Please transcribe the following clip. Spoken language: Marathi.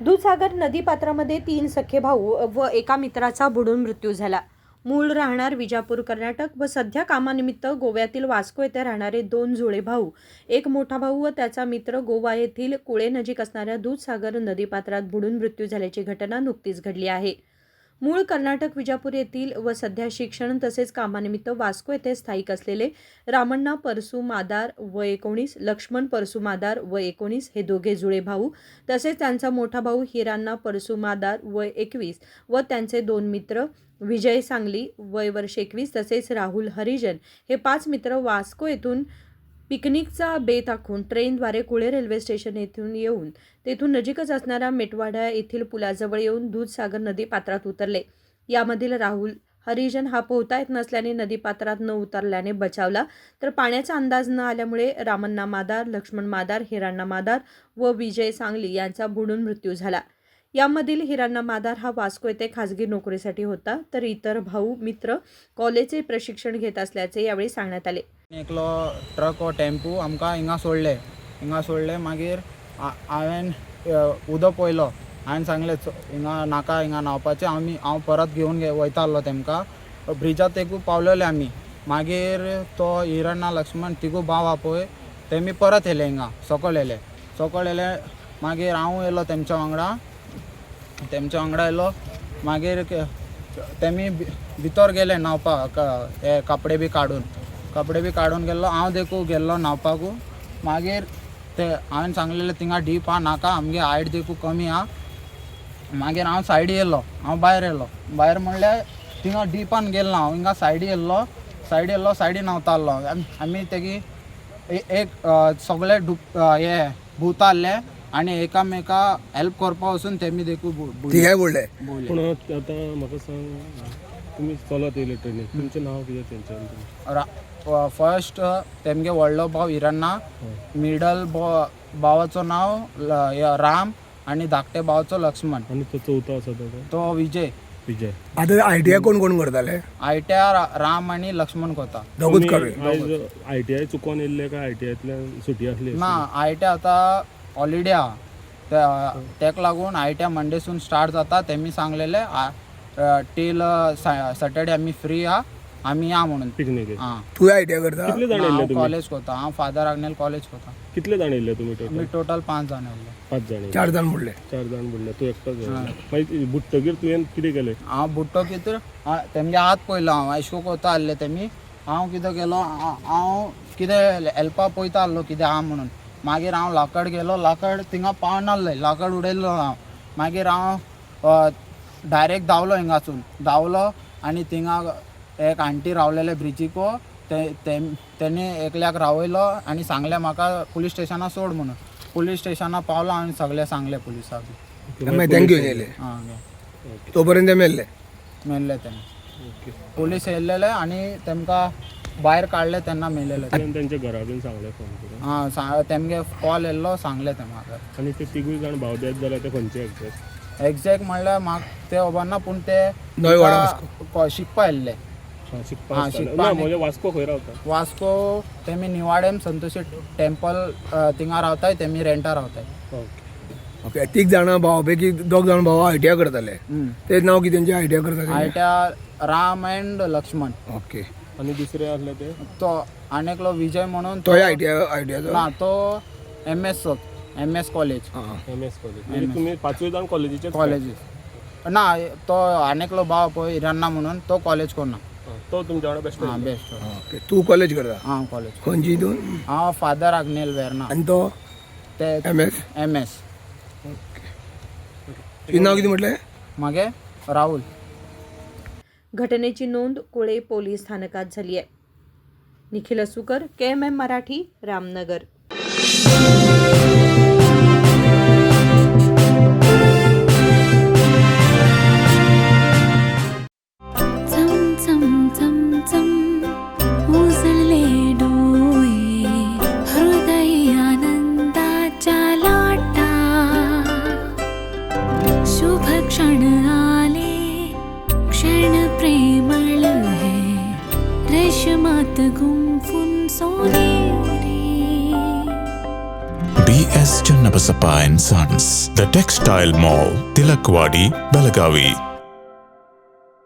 दूधसागर नदीपात्रामध्ये 3 सख्खे भाऊ व एका मित्राचा बुडून मृत्यू झाला. मूळ राहणार विजापूर कर्नाटक व सध्या कामानिमित्त गोव्यातील वास्को येथे राहणारे 2 जुळे भाऊ, एक मोठा भाऊ व त्याचा मित्र गोवा येथील कुळे नजीक असणाऱ्या दूधसागर नदीपात्रात बुडून मृत्यू झाल्याची घटना नुकतीच घडली आहे. मूळ कर्नाटक विजापूर येथील व सध्या शिक्षण तसेच कामानिमित्त वास्को येथे स्थायिक असलेले रामण्णा परसू मादार वय 19, लक्ष्मण परसू मादार वय 19 हे दोघे जुळे भाऊ तसेच त्यांचा मोठा भाऊ हिराण्णा परसू मादार वय 21 व त्यांचे 2 मित्र विजय सांगली वय वर्ष 21 तसेच राहुल हरिजन हे 5 मित्र वास्को येथून पिकनिकचा बेत आखून ट्रेनद्वारे कुळे रेल्वे स्टेशन येथून येऊन तेथून नजीकच असणाऱ्या मेटवाडा येथील पुलाजवळ येऊन दूधसागर नदीपात्रात उतरले. यामधील राहुल हरिजन हा पोहता येत नसल्याने नदीपात्रात न उतरल्याने बचावला, तर पाण्याचा अंदाज न आल्यामुळे रामण्णा मादार, लक्ष्मण मादार, हिराण्णा मादार व विजय सांगली यांचा बुडून मृत्यू झाला. यामधील हिराण्णा मादार हा वास्को येथे खाजगी नोकरीसाठी होता, तर इतर भाऊ मित्र कॉलेजचे प्रशिक्षण घेत असल्याचे यावेळी सांगण्यात आले. एकलो ट्रक व टेम्पो आमकां हिंगा सोडले मागीर हांवें उदक पळयलो. हांवें सांगलें हिंगा नाका, हिंगा न्हांवपाचें. हांव परत घेवन वयतालो तेमकां. ब्रिजार तेकू पावलेले आमी. मागीर तो हिराण्णा लक्ष्मण तिगू भाव आहा पळय तेमी परत येले हिंगा सकयल येले. मागीर हांव येयलो तेमच्या वांगडा येयलो. मागीर तेमी भितर गेले न्हांवपाक, हे कपडे बी काडून गेल्लो. हांव देखू गेल्लो न्हांवपाकू. मागीर ते हांवें सांगलेलें थिंगा डीप आहा, नाका, आमगे हायट देखू कमी आहा. मागीर हांव सायडी येयलो, भायर म्हणल्यार थिंगा डीपान गेलो ना. हांव हिंगा सायडी येयल्लो, सायडी न्हांवतालो. आमी तेगी एक सगळे हे भुताल्ले आनी एकामेका हेल्प करपा वचून तेमी देखू बोलले. पूण आतां म्हाका सांग, तुमी चलत येयले ट्रेनीन, तुमचें नांव कितें तेंचें? फर्स्ट तेमगे व्हडलो भाव हिराण्णा, मिडल भावाचो नांव राम आनी धाकटे भावाचो लक्ष्मण. आनी तो चवथो आसा तो विजय. आता आयटीआय कोण करताले? आयटीआय राम आनी लक्ष्मण करता. दोगूच कवे. आयटीआय चुकोन येयल्ले काय आयटीआयतल्यान सुटी आसली? ना, आयटीआय आतां हॉलिडे आहा, तेका लागून आयटीआय मंडेसून स्टार्ट जाता. तेमी सांगलेले टील सॅटर्डे आमी फ्री आहा, आमी या म्हणून पिकनीक. तू आयटीआय करता? कितले जाण येयले तुमी? कॉलेज करता. हांव फादर आग्नेल कॉलेज करता. कितले जाण येयले तुमी टोटल? आमी टोटल 5 जाण येयले. 5 जाण. 4 जाण बुडले. 4 जाण बुडले. तूं एकटोच येयला. मागीर बुडटकीर तुवें कितें केलें? हांव बुडटो कितें तेमगे हात पयलो. हांव अशें कोता आसले तेमी. हांव कितें केलो, हांव कितें हेल्पा पळयता आसलो कितें आहा म्हणून. मागीर हांव लाकड गेलो. लाकड थिंगा पावनासलें, लाकड उडयल्लो हांव. मागीर हांव डायरेक्ट धांवलो हिंगासून. आनी थिंगा एक आंटी रावलेले ब्रिजीको. तेणी एकल्याक रावयलो आनी सांगलें म्हाका पुलीस स्टेशना सोड म्हणून. पुलीस स्टेशना पावलो आनी सगळें सांगलें पुलिसाक. थँक्यू येयले. तोपर्यंत मेल्ले तेमी. पुलीस येयलेले आनी तेमकां भायर काडले तेन्ना मेलेले. तेंच्या घरा बीन सांगलें फोन करून? तेमगे कॉल येयल्लो, सांगलें ते म्हाका. आनी ते तिगूय जाण भाव डेथ जाल्यार ते खंयचे एग्जॅक्ट? एक्झॅक्ट म्हणल्यार म्हाका ते खबर ना, पूण ते शिकपा येयल्ले. म्हणजे वास्को खंय रावता? वास्को तेमी निवाडेम संतोशी टेम्पल थिंगा रावताय. तेमी रेंटा रावताय. ओके. 3 जाणां भावा पैकी 2 जाण भाव आयटीआय करताले. ते नांव कितें तेंचे आयटीआय करताले? ITI Ram and Lakshman. Okay. आनी दुसरे आसले ते? तो आनेकलो विजय म्हणून. तो आयटीआय ना, तो एमएस कॉलेज. MS college. म्हणजे तुमी 5 जाण कॉलेजीचे? कॉलेजीस ना, तो आनेकलो भाव पळय हिराण्णा म्हणून, तो कॉलेज करना. तो तुमच्या वांगडा बेस्ट? बेस्ट. ओके. तू कॉलेज करता? हां, कॉलेज. खंयची हितून? हांव फादर आग्नेल वेर्ना. आनी तो? ते एमएस. तुझें नाव कितें म्हटलें? मागे राहुल. घटनेची नोंद कुळे पोलीस स्थानकात झाली आहे. Nikhil असुकर, KMM Marathi, Ramnagar. BS S. Channabasappa and Sons, The Textile Mall, Tilakwadi, Belagavi.